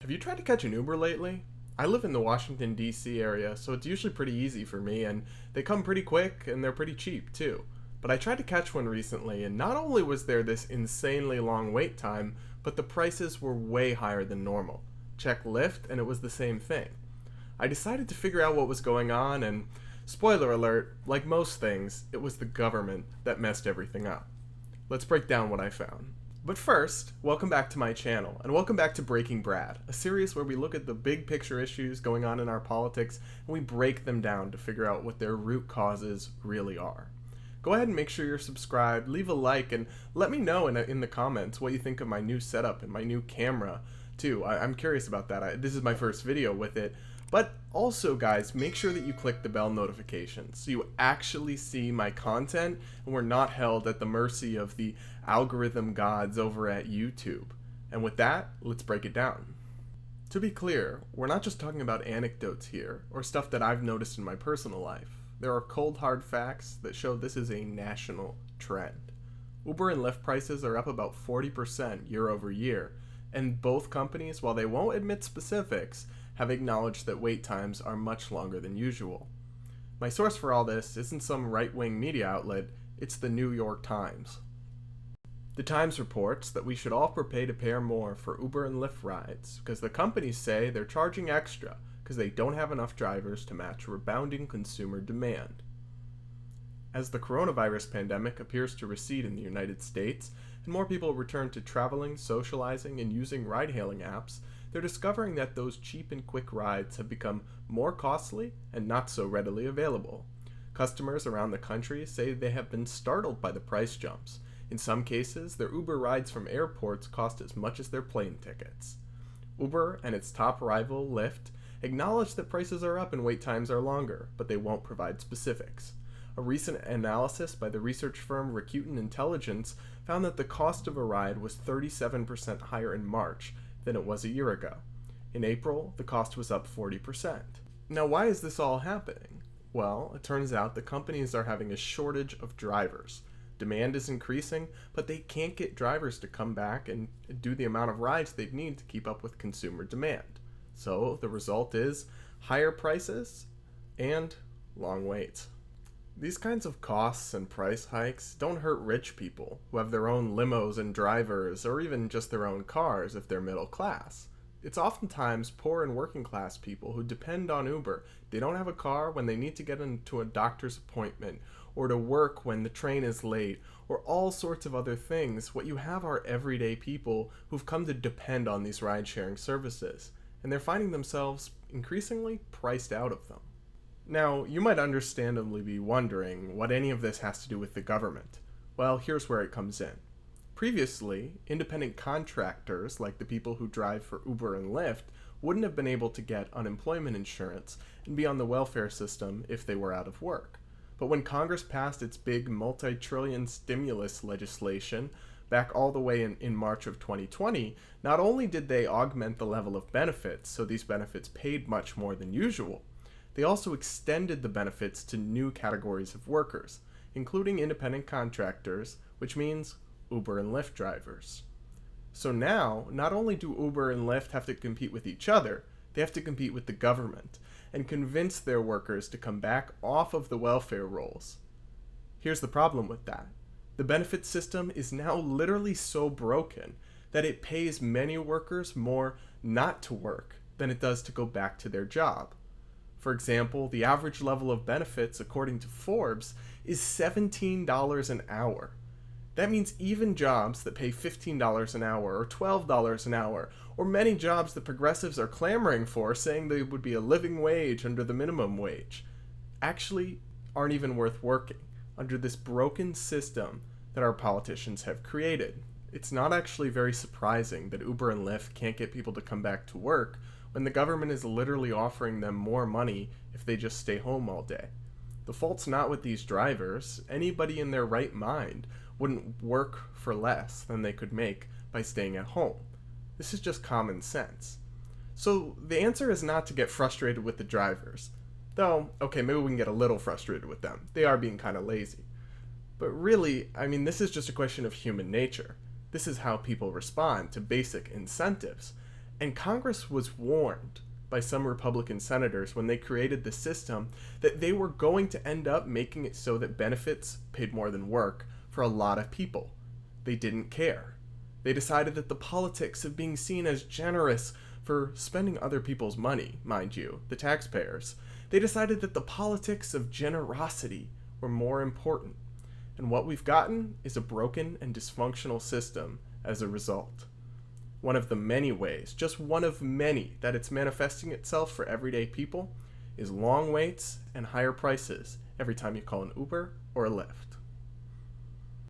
Have you tried to catch an Uber lately? I live in the Washington, D.C. area, so it's usually pretty easy for me, and they come pretty quick and they're pretty cheap too. But I tried to catch one recently, and not only was there this insanely long wait time, but the prices were way higher than normal. Check Lyft, and it was the same thing. I decided to figure out what was going on, and spoiler alert, like most things, it was the government that messed everything up. Let's break down what I found. But first, welcome back to my channel, and welcome back to Breaking Brad, a series where we look at the big picture issues going on in our politics, and we break them down to figure out what their root causes really are. Go ahead and make sure you're subscribed, leave a like, and let me know in the comments what you think of my new setup and my new camera, too. I'm curious about that. This is my first video with it. But also, guys, make sure that you click the bell notification so you actually see my content and we're not held at the mercy of the algorithm gods over at YouTube. And with that, let's break it down. To be clear, we're not just talking about anecdotes here or stuff that I've noticed in my personal life. There are cold hard facts that show this is a national trend. Uber and Lyft prices are up about 40% year over year, and both companies, while they won't admit specifics, have acknowledged that wait times are much longer than usual. My source for all this isn't some right-wing media outlet, it's the New York Times. The Times reports that we should all prepare to pay more for Uber and Lyft rides because the companies say they're charging extra because they don't have enough drivers to match rebounding consumer demand. As the coronavirus pandemic appears to recede in the United States and more people return to traveling, socializing, and using ride-hailing apps, they're discovering that those cheap and quick rides have become more costly and not so readily available. Customers around the country say they have been startled by the price jumps. In some cases, their Uber rides from airports cost as much as their plane tickets. Uber and its top rival, Lyft, acknowledge that prices are up and wait times are longer, but they won't provide specifics. A recent analysis by the research firm Rakuten Intelligence found that the cost of a ride was 37% higher in March than it was a year ago. In April, the cost was up 40%. Now, why is this all happening? Well, it turns out the companies are having a shortage of drivers. Demand is increasing, but they can't get drivers to come back and do the amount of rides they'd need to keep up with consumer demand. So the result is higher prices and long waits. These kinds of costs and price hikes don't hurt rich people who have their own limos and drivers or even just their own cars if they're middle class. It's oftentimes poor and working class people who depend on Uber. They don't have a car when they need to get into a doctor's appointment or to work when the train is late or all sorts of other things. What you have are everyday people who've come to depend on these ride-sharing services, and they're finding themselves increasingly priced out of them. Now, you might understandably be wondering what any of this has to do with the government. Well, here's where it comes in. Previously, independent contractors, like the people who drive for Uber and Lyft, wouldn't have been able to get unemployment insurance and be on the welfare system if they were out of work. But when Congress passed its big multi-trillion stimulus legislation back all the way in March of 2020, not only did they augment the level of benefits, so these benefits paid much more than usual, they also extended the benefits to new categories of workers, including independent contractors, which means Uber and Lyft drivers. So now, not only do Uber and Lyft have to compete with each other, they have to compete with the government and convince their workers to come back off of the welfare rolls. Here's the problem with that. The benefit system is now literally so broken that it pays many workers more not to work than it does to go back to their job. For example, the average level of benefits, according to Forbes, is $17 an hour. That means even jobs that pay $15 an hour or $12 an hour, or many jobs that progressives are clamoring for, saying they would be a living wage under the minimum wage, actually aren't even worth working under this broken system that our politicians have created. It's not actually very surprising that Uber and Lyft can't get people to come back to work when the government is literally offering them more money if they just stay home all day. The fault's not with these drivers. Anybody in their right mind wouldn't work for less than they could make by staying at home. This is just common sense. So the answer is not to get frustrated with the drivers. Though, okay, maybe we can get a little frustrated with them. They are being kind of lazy. But really, I mean, this is just a question of human nature. This is how people respond to basic incentives. And Congress was warned by some Republican senators when they created the system that they were going to end up making it so that benefits paid more than work for a lot of people. They didn't care. They decided that the politics of being seen as generous for spending other people's money, mind you, the taxpayers, they decided that the politics of generosity were more important. And what we've gotten is a broken and dysfunctional system as a result. One of the many ways, just one of many, that it's manifesting itself for everyday people is long waits and higher prices every time you call an Uber or a Lyft.